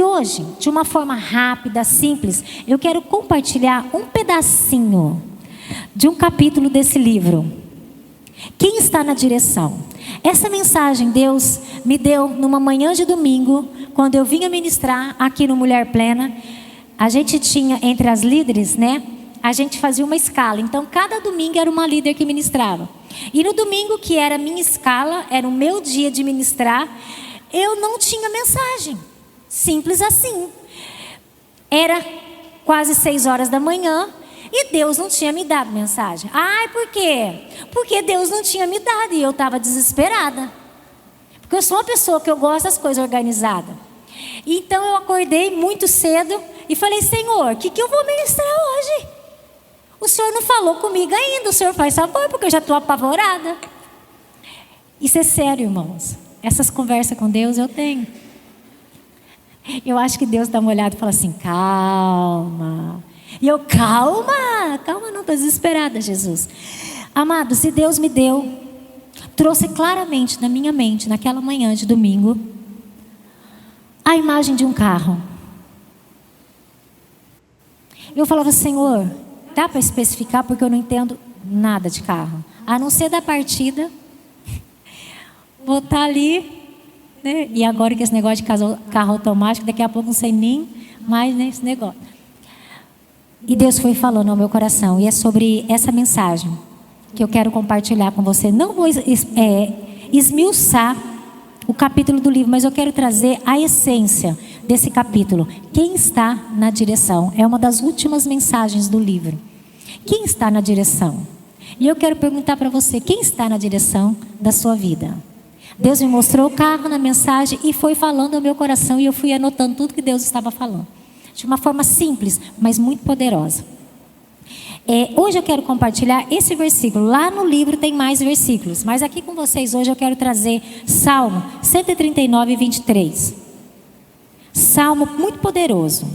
E hoje, de uma forma rápida, simples, eu quero compartilhar um pedacinho de um capítulo desse livro. Quem está na direção? Essa mensagem Deus me deu numa manhã de domingo, quando eu vinha ministrar aqui no Mulher Plena. A gente tinha, entre as líderes, né? A gente fazia uma escala. Então, cada domingo era uma líder que ministrava. E no domingo, que era a minha escala, era o meu dia de ministrar, eu não tinha mensagem. Simples assim. Era quase 6 horas da manhã e Deus não tinha me dado mensagem. Ai, por quê? Porque Deus não tinha me dado e eu estava desesperada. Porque eu sou uma pessoa que eu gosto das coisas organizadas. Então eu acordei muito cedo e falei: Senhor, o que eu vou ministrar hoje? O Senhor não falou comigo ainda, o Senhor faz favor, porque eu já estou apavorada. Isso é sério, irmãos. Essas conversas com Deus eu tenho. Eu acho que Deus dá uma olhada e fala assim: calma. E eu: calma não, estou desesperada, Jesus. Amados, se Deus me deu, trouxe claramente na minha mente, naquela manhã de domingo, a imagem de um carro. Eu falava: Senhor, dá para especificar, porque eu não entendo nada de carro, a não ser da partida. Vou estar ali, né? E agora que esse negócio de carro automático, daqui a pouco não sei nem mais nesse negócio. E Deus foi falando ao meu coração, e é sobre essa mensagem que eu quero compartilhar com você. Não vou esmiuçar o capítulo do livro, mas eu quero trazer a essência desse capítulo. Quem está na direção? É uma das últimas mensagens do livro. Quem está na direção? E eu quero perguntar para você: quem está na direção da sua vida? Deus me mostrou o carro na mensagem e foi falando ao meu coração, e eu fui anotando tudo que Deus estava falando. De uma forma simples, mas muito poderosa. Hoje eu quero compartilhar esse versículo. Lá no livro tem mais versículos, mas aqui com vocês hoje eu quero trazer Salmo 139, 23. Salmo muito poderoso.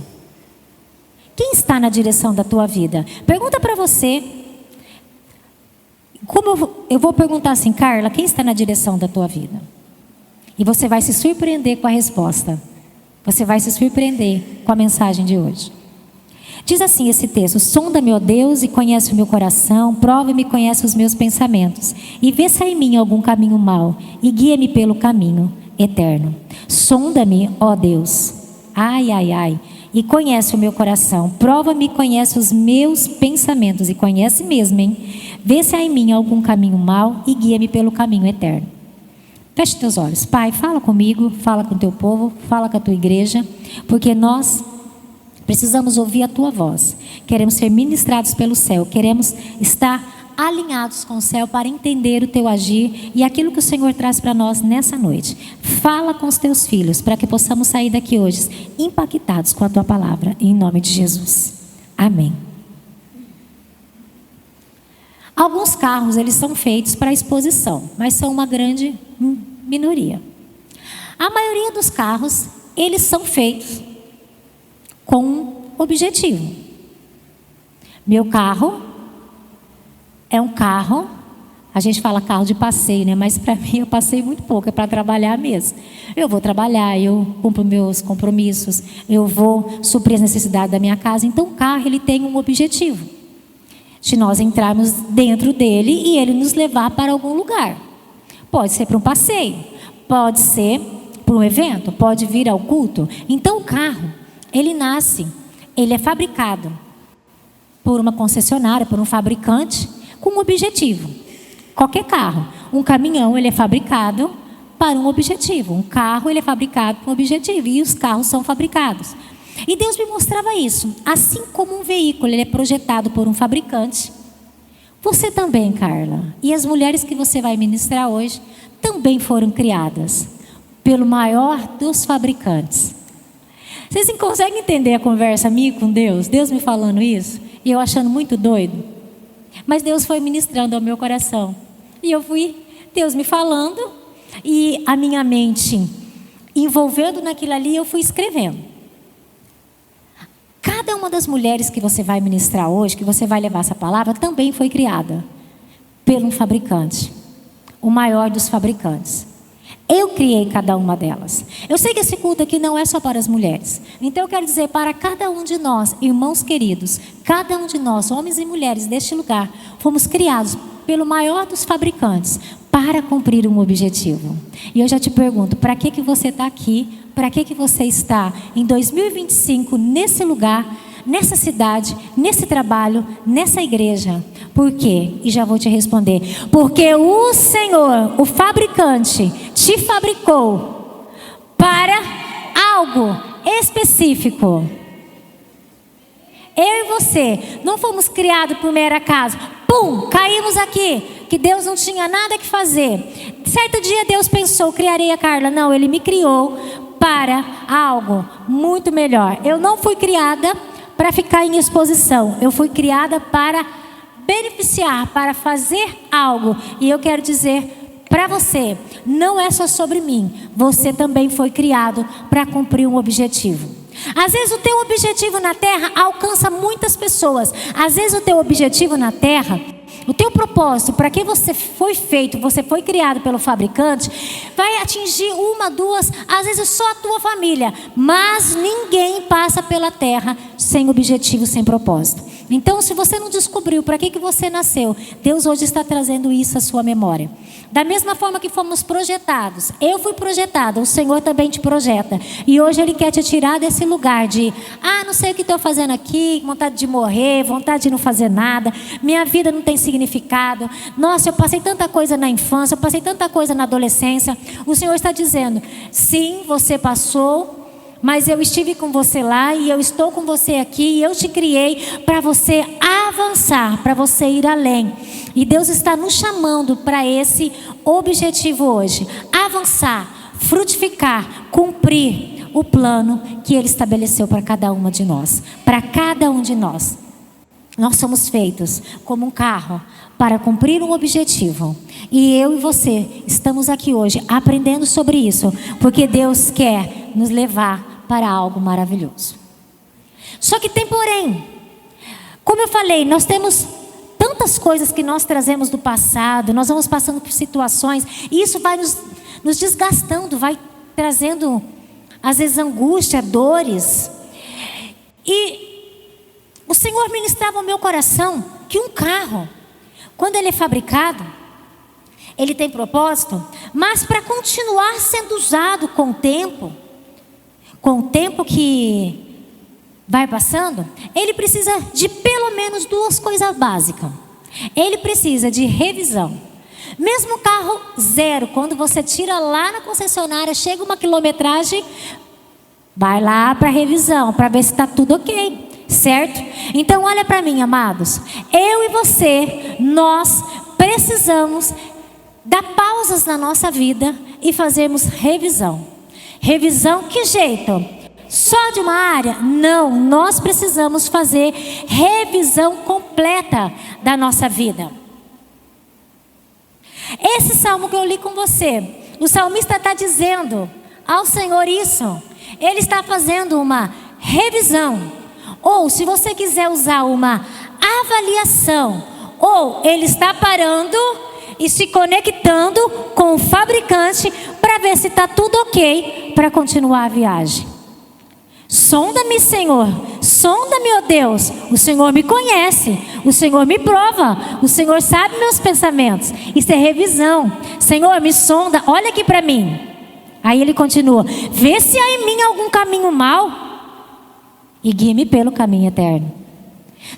Quem está na direção da tua vida? Pergunta para você. Eu vou perguntar assim: Carla, quem está na direção da tua vida? E você vai se surpreender com a resposta. Você vai se surpreender com a mensagem de hoje. Diz assim esse texto: sonda-me, ó Deus, e conhece o meu coração, prova-me e conhece os meus pensamentos, e vê se há em mim algum caminho mau, e guia-me pelo caminho eterno. Sonda-me, ó Deus, ai, e conhece o meu coração, prova-me e conhece os meus pensamentos, e conhece mesmo, hein? Vê se há em mim algum caminho mau, e guia-me pelo caminho eterno. Feche teus olhos. Pai, fala comigo, fala com o teu povo, fala com a tua igreja, porque nós precisamos ouvir a tua voz. Queremos ser ministrados pelo céu, queremos estar alinhados com o céu para entender o teu agir e aquilo que o Senhor traz para nós nessa noite. Fala com os teus filhos, para que possamos sair daqui hoje impactados com a tua palavra, em nome de Jesus. Amém. Alguns carros, eles são feitos para exposição, mas são uma grande minoria. A maioria dos carros, eles são feitos com um objetivo. Meu carro é um carro, a gente fala carro de passeio, né? Mas para mim eu passei muito pouco, é para trabalhar mesmo. Eu vou trabalhar, eu cumpro meus compromissos, eu vou suprir as necessidades da minha casa. Então o carro, ele tem um objetivo, de nós entrarmos dentro dele e ele nos levar para algum lugar. Pode ser para um passeio, pode ser para um evento, pode vir ao culto. Então o carro, ele nasce, ele é fabricado por uma concessionária, por um fabricante, com um objetivo. Qualquer carro. Um caminhão, ele é fabricado para um objetivo. Um carro, ele é fabricado para um objetivo. E os carros são fabricados. E Deus me mostrava isso. Assim como um veículo, ele é projetado por um fabricante. Você também, Carla, e as mulheres que você vai ministrar hoje, também foram criadas pelo maior dos fabricantes. Vocês conseguem entender a conversa minha com Deus? Deus me falando isso, e eu achando muito doido. Mas Deus foi ministrando ao meu coração. E eu fui, Deus me falando, e a minha mente envolvendo naquilo ali, eu fui escrevendo. Cada uma das mulheres que você vai ministrar hoje, que você vai levar essa palavra, também foi criada por um fabricante, o maior dos fabricantes. Eu criei cada uma delas. Eu sei que esse culto aqui não é só para as mulheres. Então eu quero dizer para cada um de nós, irmãos queridos, cada um de nós, homens e mulheres deste lugar, fomos criados pelo maior dos fabricantes para cumprir um objetivo. E eu já te pergunto, para que você está aqui? Para que você está em 2025 nesse lugar, nessa cidade, nesse trabalho, nessa igreja? Por quê? E já vou te responder. Porque o Senhor, o fabricante, te fabricou para algo específico. Eu e você não fomos criados por mero acaso. Pum, caímos aqui, que Deus não tinha nada que fazer. Certo dia Deus pensou, criarei a Carla. Não, Ele me criou para algo muito melhor. Eu não fui criada para ficar em exposição. Eu fui criada para beneficiar, para fazer algo. E eu quero dizer para você, não é só sobre mim. Você também foi criado para cumprir um objetivo. Às vezes o teu objetivo na terra alcança muitas pessoas. Às vezes o teu objetivo na terra, o teu propósito, para que você foi feito, você foi criado pelo fabricante, vai atingir uma, duas, às vezes só a tua família. Mas ninguém passa pela terra sem objetivo, sem propósito. Então, se você não descobriu para que você nasceu, Deus hoje está trazendo isso à sua memória. Da mesma forma que fomos projetados, eu fui projetada, o Senhor também te projeta. E hoje Ele quer te tirar desse lugar de, não sei o que estou fazendo aqui, vontade de morrer, vontade de não fazer nada, minha vida não tem significado. Nossa, eu passei tanta coisa na infância, eu passei tanta coisa na adolescência. O Senhor está dizendo, sim, você passou, mas eu estive com você lá e eu estou com você aqui e eu te criei para você avançar, para você ir além. E Deus está nos chamando para esse objetivo hoje. Avançar, frutificar, cumprir o plano que Ele estabeleceu para cada uma de nós. Para cada um de nós. Nós somos feitos como um carro para cumprir um objetivo. E eu e você estamos aqui hoje aprendendo sobre isso, porque Deus quer nos levar para algo maravilhoso. Só que tem porém. Como eu falei, nós temos tantas coisas que nós trazemos do passado, nós vamos passando por situações, e isso vai nos desgastando, vai trazendo, às vezes, angústia, dores. E o Senhor ministrava ao meu coração que um carro, quando ele é fabricado, ele tem propósito, mas para continuar sendo usado com o tempo que vai passando, ele precisa de pelo menos duas coisas básicas. Ele precisa de revisão. Mesmo carro zero, quando você tira lá na concessionária, chega uma quilometragem, vai lá para revisão, para ver se está tudo ok, certo? Então olha para mim, amados, eu e você, nós precisamos dar pausas na nossa vida e fazermos revisão. Revisão, que jeito? Só de uma área? Não, nós precisamos fazer revisão completa da nossa vida. Esse salmo que eu li com você, o salmista está dizendo ao Senhor isso. Ele está fazendo uma revisão. Ou, se você quiser usar uma avaliação, ou ele está parando e se conectando com o fabricante para ver se está tudo ok para continuar a viagem. Sonda-me, Senhor, sonda-me, ó Deus. O Senhor me conhece, o Senhor me prova, o Senhor sabe meus pensamentos. Isso é revisão. Senhor, me sonda, olha aqui para mim. Aí ele continua, vê se há em mim algum caminho mau e guie-me pelo caminho eterno.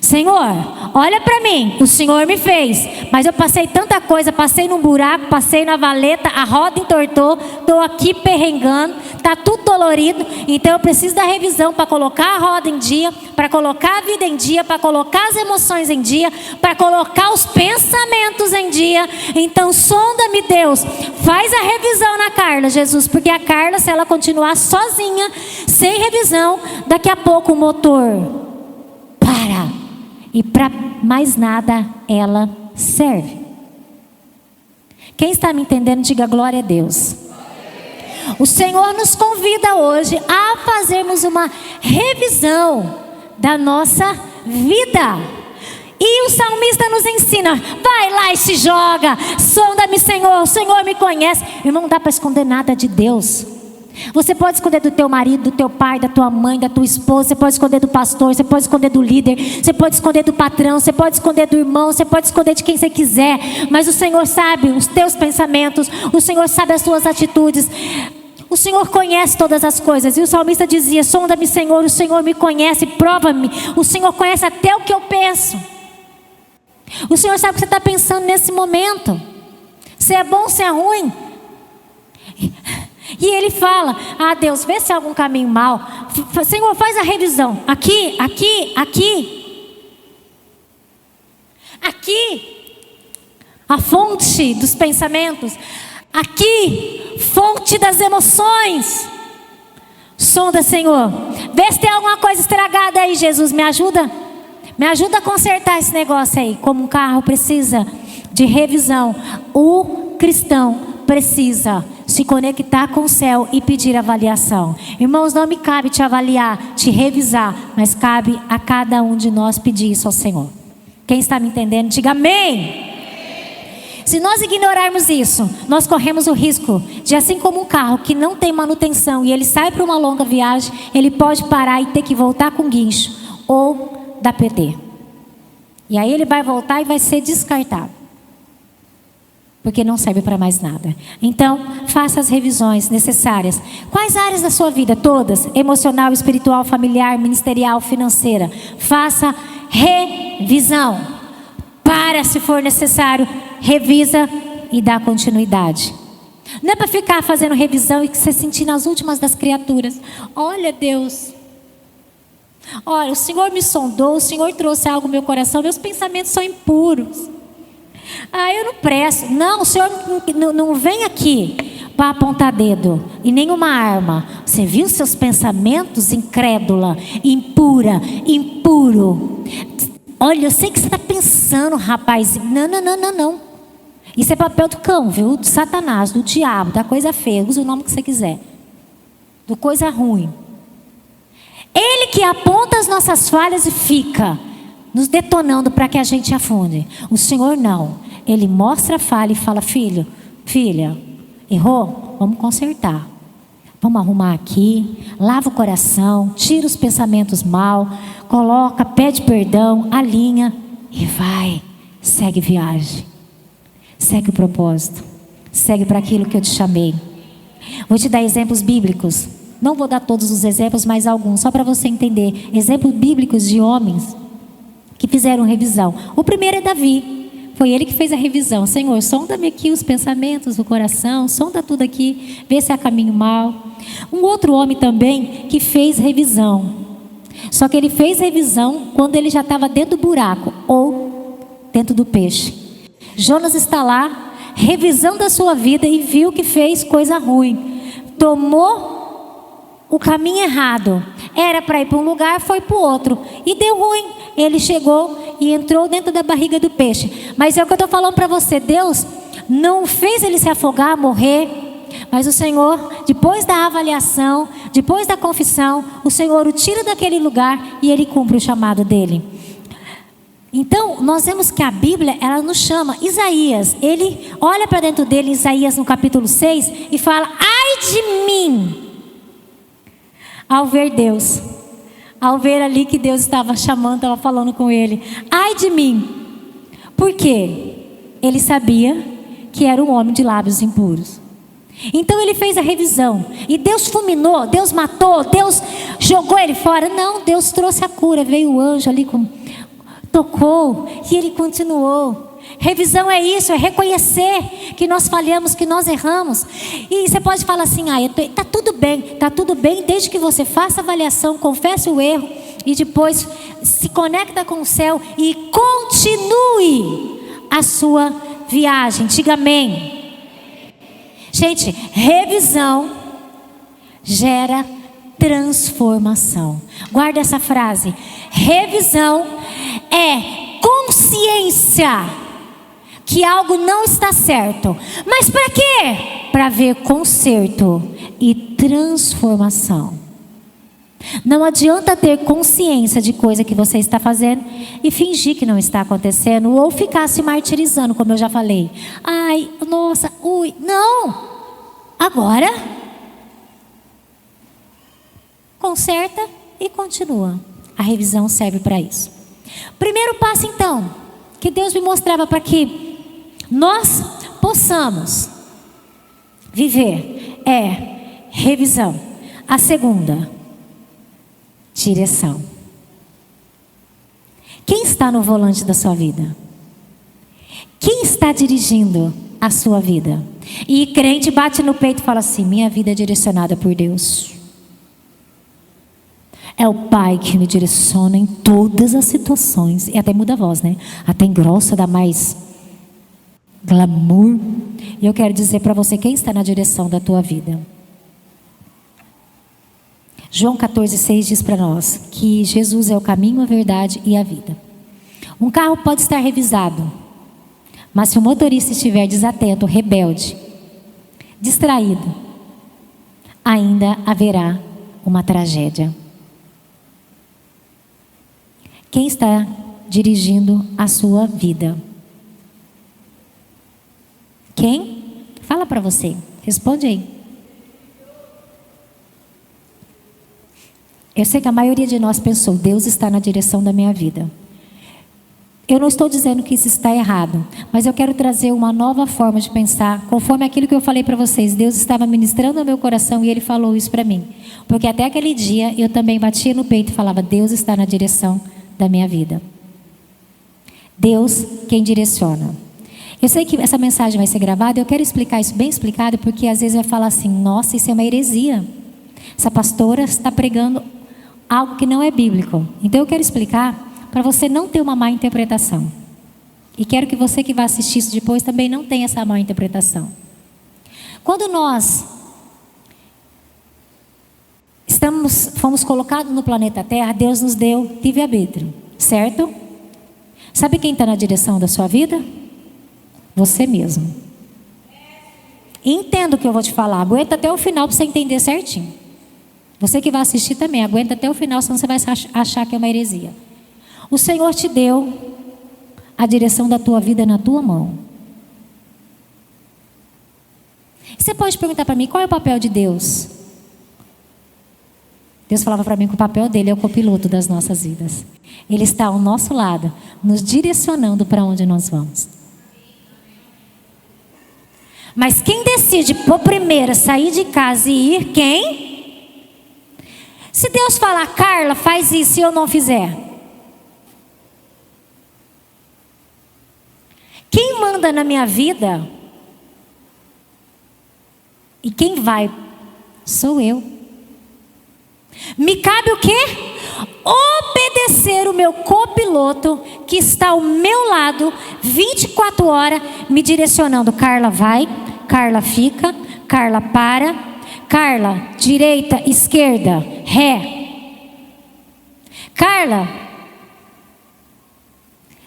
Senhor, olha para mim, o Senhor me fez, mas eu passei tanta coisa, passei num buraco, passei na valeta, a roda entortou, estou aqui perrengando, está tudo dolorido, então eu preciso da revisão para colocar a roda em dia, para colocar a vida em dia, para colocar as emoções em dia, para colocar os pensamentos em dia. Então sonda-me, Deus, faz a revisão na Carla, Jesus, porque a Carla, se ela continuar sozinha, sem revisão, daqui a pouco o motor para. E para mais nada ela serve. Quem está me entendendo, diga glória a Deus. O Senhor nos convida hoje a fazermos uma revisão da nossa vida. E o salmista nos ensina: vai lá e se joga, sonda-me, Senhor, o Senhor me conhece. Irmão, não dá para esconder nada de Deus. Você pode esconder do teu marido, do teu pai, da tua mãe, da tua esposa. Você pode esconder do pastor, você pode esconder do líder, você pode esconder do patrão, você pode esconder do irmão, você pode esconder de quem você quiser. Mas o Senhor sabe os teus pensamentos, o Senhor sabe as tuas atitudes. O Senhor conhece todas as coisas. E o salmista dizia: sonda-me, Senhor, o Senhor me conhece, prova-me. O Senhor conhece até o que eu penso. O Senhor sabe o que você está pensando nesse momento, se é bom, se é ruim. E ele fala: ah, Deus, vê se há algum caminho mau. Senhor, faz a revisão. Aqui. A fonte dos pensamentos. Aqui, fonte das emoções. Sonda, Senhor. Vê se tem alguma coisa estragada aí, Jesus. Me ajuda. Me ajuda a consertar esse negócio aí. Como um carro precisa de revisão, o cristão precisa se conectar com o céu e pedir avaliação. Irmãos, não me cabe te avaliar, te revisar, mas cabe a cada um de nós pedir isso ao Senhor. Quem está me entendendo, diga amém. Se nós ignorarmos isso, nós corremos o risco de, assim como um carro que não tem manutenção e ele sai para uma longa viagem, ele pode parar e ter que voltar com guincho ou dar PT. E aí ele vai voltar e vai ser descartado, porque não serve para mais nada. Então, faça as revisões necessárias. Quais áreas da sua vida? Todas: emocional, espiritual, familiar, ministerial, financeira. Faça revisão. Para, se for necessário, revisa e dá continuidade. Não é para ficar fazendo revisão e se sentir nas últimas das criaturas. Olha, Deus, olha, o Senhor me sondou, o Senhor trouxe algo no meu coração, meus pensamentos são impuros. Ah, eu não presto. Não, o Senhor não vem aqui para apontar dedo e nenhuma arma. Você viu seus pensamentos? Incrédula, impura, impuro. Olha, eu sei que você está pensando, rapaz. Não. Isso é papel do cão, viu? Do Satanás, do diabo, da coisa feia. Usa o nome que você quiser. Do coisa ruim. Ele que aponta as nossas falhas e fica nos detonando para que a gente afunde. O Senhor não. Ele mostra a falha e fala: filho, filha, errou? Vamos consertar. Vamos arrumar aqui. Lava o coração, tira os pensamentos mal, coloca, pede perdão, alinha e vai. Segue viagem. Segue o propósito. Segue para aquilo que eu te chamei. Vou te dar exemplos bíblicos. Não vou dar todos os exemplos, mas alguns, só para você entender. Exemplos bíblicos de homens que fizeram revisão. O primeiro é Davi. Foi ele que fez a revisão. Senhor, sonda-me aqui os pensamentos do coração, sonda tudo aqui, vê se há caminho mau. Um outro homem também que fez revisão. Só que ele fez revisão quando ele já estava dentro do buraco ou dentro do peixe. Jonas está lá, revisando a sua vida e viu que fez coisa ruim. Tomou o caminho errado. Era para ir para um lugar, foi para o outro. E deu ruim. Ele chegou e entrou dentro da barriga do peixe. Mas é o que eu estou falando para você. Deus não fez ele se afogar, morrer. Mas o Senhor, depois da avaliação, depois da confissão, o Senhor o tira daquele lugar e ele cumpre o chamado dele. Então, nós vemos que a Bíblia, ela nos chama. Isaías, ele olha para dentro dele, Isaías no capítulo 6, e fala: ai de mim! Ao ver Deus, ao ver ali que Deus estava chamando, estava falando com ele. Ai de mim! Por quê? Ele sabia que era um homem de lábios impuros. Então ele fez a revisão. E Deus fulminou, Deus matou, Deus jogou ele fora. Não, Deus trouxe a cura. Veio o anjo ali, tocou e ele continuou. Revisão é isso, é reconhecer que nós falhamos, que nós erramos. E você pode falar assim: está tudo bem, desde que você faça a avaliação, confesse o erro e depois se conecta com o céu e continue a sua viagem. Diga amém. Gente, revisão gera transformação. Guarda essa frase. Revisão é consciência que algo não está certo. Mas para quê? Para ver conserto e transformação. Não adianta ter consciência de coisa que você está fazendo e fingir que não está acontecendo ou ficar se martirizando, como eu já falei. Ai, nossa, ui, não. Agora, conserta e continua. A revisão serve para isso. Primeiro passo, então, que Deus me mostrava para que nós possamos viver é revisão. A segunda, direção. Quem está no volante da sua vida? Quem está dirigindo a sua vida? E crente bate no peito e fala assim: minha vida é direcionada por Deus. É o Pai que me direciona em todas as situações. E até muda a voz, né? Até engrossa, dá mais glamour. E eu quero dizer para você quem está na direção da tua vida. João 14,6 diz para nós que Jesus é o caminho, a verdade e a vida. Um carro pode estar revisado, mas se o motorista estiver desatento, rebelde, distraído, ainda haverá uma tragédia. Quem está dirigindo a sua vida? Quem? Fala para você. Responde aí. Eu sei que a maioria de nós pensou: Deus está na direção da minha vida. Eu não estou dizendo que isso está errado, mas eu quero trazer uma nova forma de pensar, conforme aquilo que eu falei para vocês. Deus estava ministrando ao meu coração e Ele falou isso para mim. Porque até aquele dia eu também batia no peito e falava: Deus está na direção da minha vida. Deus quem direciona. Eu sei que essa mensagem vai ser gravada, eu quero explicar isso bem explicado, porque às vezes vai falar assim: nossa, isso é uma heresia. Essa pastora está pregando algo que não é bíblico. Então eu quero explicar para você não ter uma má interpretação. E quero que você que vai assistir isso depois também não tenha essa má interpretação. Quando nós fomos colocados no planeta Terra, Deus nos deu livre-arbítrio, certo? Sabe quem está na direção da sua vida? Você mesmo. Entenda o que eu vou te falar. Aguenta até o final para você entender certinho. Você que vai assistir também, aguenta até o final, senão você vai achar que é uma heresia. O Senhor te deu a direção da tua vida na tua mão. Você pode perguntar para mim: qual é o papel de Deus? Deus falava para mim que o papel dele é o copiloto das nossas vidas. Ele está ao nosso lado, nos direcionando para onde nós vamos. Mas quem decide por primeiro sair de casa e ir, quem? Se Deus falar: Carla, faz isso, e eu não fizer, quem manda na minha vida e quem vai sou eu. Me cabe o quê? Obedecer o meu copiloto que está ao meu lado 24 horas me direcionando. Carla vai, Carla fica, Carla para, Carla direita, esquerda, ré. Carla,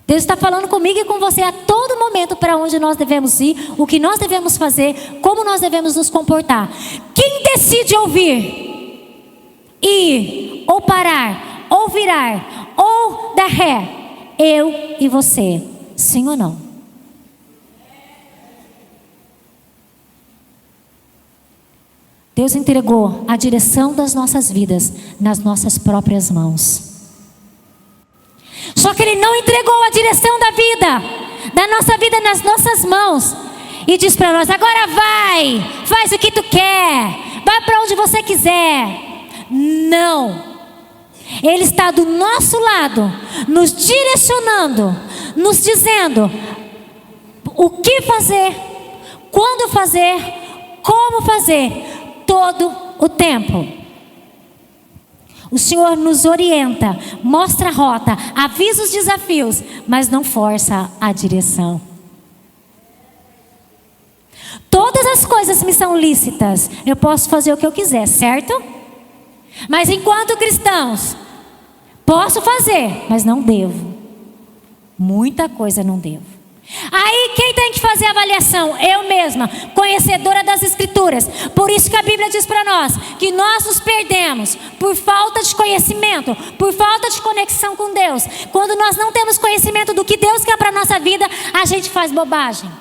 Deus está falando comigo e com você a todo momento para onde nós devemos ir, o que nós devemos fazer, como nós devemos nos comportar. Quem decide ouvir, ir, ou parar, ou virar, ou dar ré? Eu e você. Sim ou não? Deus entregou a direção das nossas vidas nas nossas próprias mãos. Só que Ele não entregou a direção da nossa vida nas nossas mãos e diz para nós: agora vai, faz o que tu quer, vai para onde você quiser. Não. Ele está do nosso lado, nos direcionando, nos dizendo o que fazer, quando fazer, como fazer, todo o tempo. O Senhor nos orienta, mostra a rota, avisa os desafios, mas não força a direção. Todas as coisas me são lícitas, eu posso fazer o que eu quiser, certo? Mas enquanto cristãos, posso fazer, mas não devo. Muita coisa não devo. Aí quem tem que fazer a avaliação? Eu mesma, conhecedora das Escrituras. Por isso que a Bíblia diz para nós que nós nos perdemos por falta de conhecimento, por falta de conexão com Deus. Quando nós não temos conhecimento do que Deus quer para a nossa vida, a gente faz bobagem.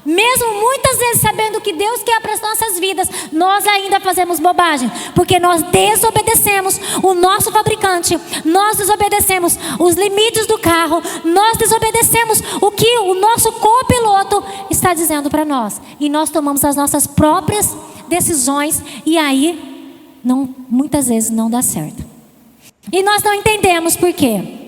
Mesmo muitas vezes sabendo o que Deus quer para as nossas vidas, nós ainda fazemos bobagem, porque nós desobedecemos o nosso fabricante, nós desobedecemos os limites do carro, nós desobedecemos o que o nosso copiloto está dizendo para nós, e nós tomamos as nossas próprias decisões, e aí muitas vezes não dá certo. E nós não entendemos por quê.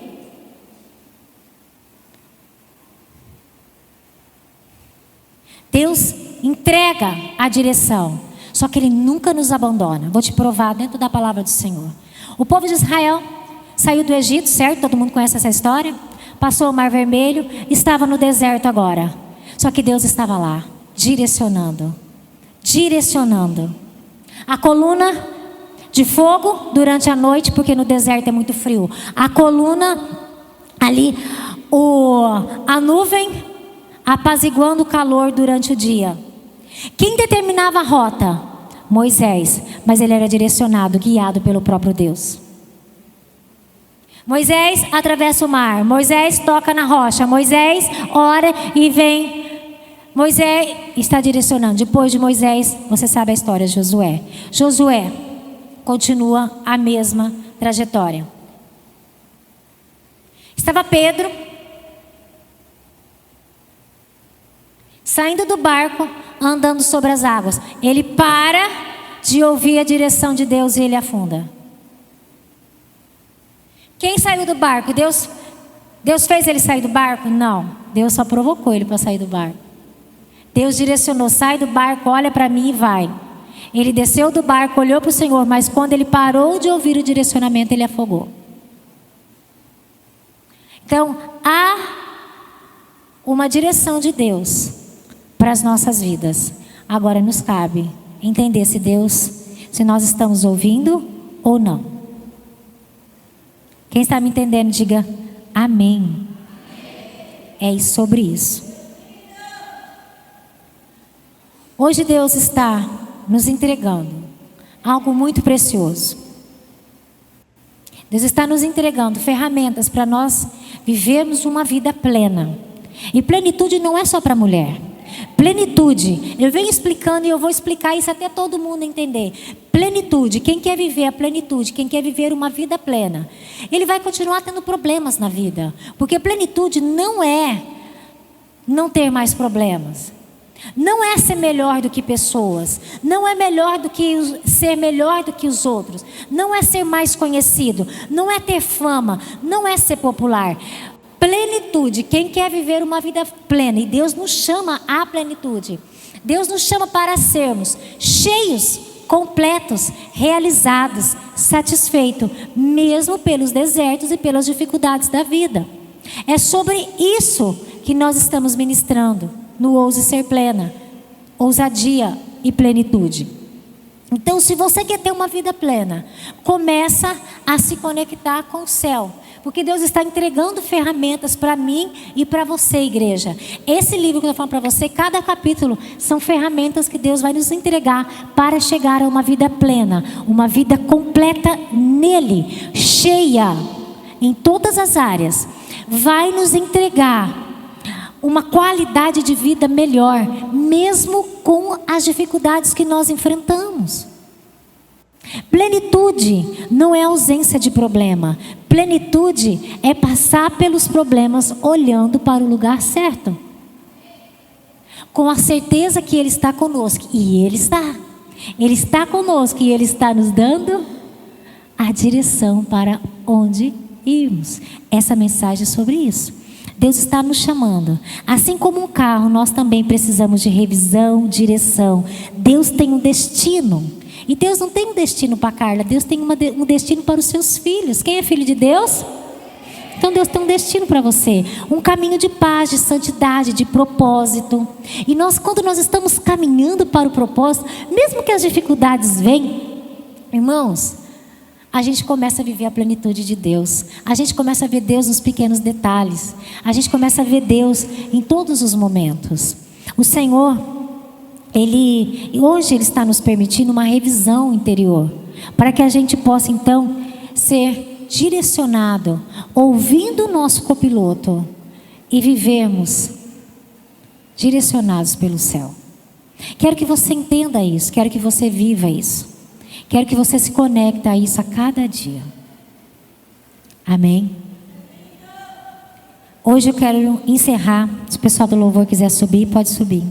Deus entrega a direção, só que Ele nunca nos abandona. Vou te provar dentro da palavra do Senhor. O povo de Israel saiu do Egito, certo? Todo mundo conhece essa história? Passou o Mar Vermelho, estava no deserto agora. Só que Deus estava lá, direcionando. A coluna de fogo durante a noite, porque no deserto é muito frio. A coluna ali, a nuvem apaziguando o calor durante o dia. Quem determinava a rota? Moisés, mas ele era direcionado, guiado pelo próprio Deus. Moisés atravessa o mar, Moisés toca na rocha, Moisés ora e vem. Moisés está direcionando. Depois de Moisés, você sabe a história de Josué. Josué continua a mesma trajetória. Estava Pedro saindo do barco, andando sobre as águas. Ele para de ouvir a direção de Deus e ele afunda. Quem saiu do barco? Deus fez ele sair do barco? Não. Deus só provocou ele para sair do barco. Deus direcionou: sai do barco, olha para mim e vai. Ele desceu do barco, olhou para o Senhor, mas quando ele parou de ouvir o direcionamento, ele afogou. Então, há uma direção de Deus para as nossas vidas. Agora nos cabe entender se nós estamos ouvindo ou não. Quem está me entendendo, diga amém. É sobre isso. Hoje Deus está nos entregando algo muito precioso. Deus está nos entregando ferramentas para nós vivermos uma vida plena. E plenitude não é só para a mulher. Plenitude, eu venho explicando e eu vou explicar isso até todo mundo entender. Plenitude, quem quer viver a plenitude, quem quer viver uma vida plena, ele vai continuar tendo problemas na vida. Porque plenitude não é não ter mais problemas. Não é ser melhor do que pessoas. Não é ser melhor do que os outros. Não é ser mais conhecido. Não é ter fama. Não é ser popular. Plenitude, quem quer viver uma vida plena, e Deus nos chama à plenitude. Deus nos chama para sermos cheios, completos, realizados, satisfeitos, mesmo pelos desertos e pelas dificuldades da vida. É sobre isso que nós estamos ministrando no Ouse Ser Plena, ousadia e plenitude. Então, se você quer ter uma vida plena, começa a se conectar com o céu. Porque Deus está entregando ferramentas para mim e para você, igreja. Esse livro que eu estou falando para você, cada capítulo, são ferramentas que Deus vai nos entregar para chegar a uma vida plena. Uma vida completa nele, cheia em todas as áreas. Vai nos entregar uma qualidade de vida melhor, mesmo com as dificuldades que nós enfrentamos. Plenitude não é ausência de problema. Plenitude é passar pelos problemas olhando para o lugar certo, com a certeza que Ele está conosco. E Ele está conosco e Ele está nos dando a direção para onde irmos. Essa mensagem é sobre isso. Deus está nos chamando. Assim como um carro, nós também precisamos de revisão, direção. Deus tem um destino. E Deus não tem um destino para Carla. Deus tem um destino para os seus filhos. Quem é filho de Deus? Então Deus tem um destino para você. Um caminho de paz, de santidade, de propósito. E quando nós estamos caminhando para o propósito, mesmo que as dificuldades venham, irmãos, a gente começa a viver a plenitude de Deus. A gente começa a ver Deus nos pequenos detalhes. A gente começa a ver Deus em todos os momentos. O Senhor, hoje Ele está nos permitindo uma revisão interior, para que a gente possa então ser direcionado, ouvindo o nosso copiloto e vivermos direcionados pelo céu. Quero que você entenda isso, quero que você viva isso. Quero que você se conecte a isso a cada dia. Amém? Hoje eu quero encerrar, se o pessoal do louvor quiser subir, pode subir.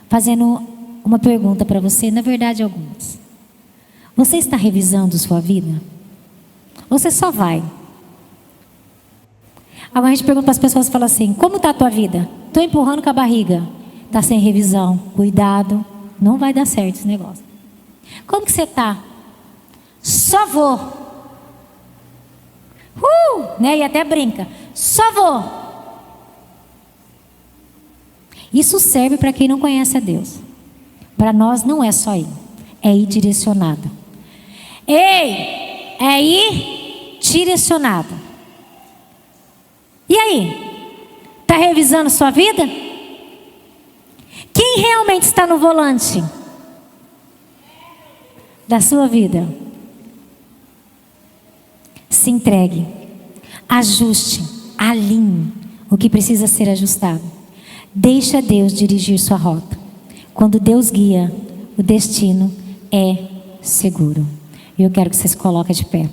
Fazendo uma pergunta para você, na verdade algumas. Você está revisando sua vida? Você só vai. Agora a gente pergunta para as pessoas e fala assim, como está a tua vida? Estou empurrando com a barriga. Está sem revisão. Cuidado, não vai dar certo esse negócio. Como que você está? Só vou. Né? E até brinca. Só vou. Isso serve para quem não conhece a Deus. Para nós não é só ir. É ir direcionado. Ei! É ir direcionado. E aí? Está revisando sua vida? Quem realmente está no volante da sua vida? Se entregue, ajuste, alinhe o que precisa ser ajustado. Deixa Deus dirigir sua rota. Quando Deus guia, o destino é seguro. E eu quero que você se coloque de pé.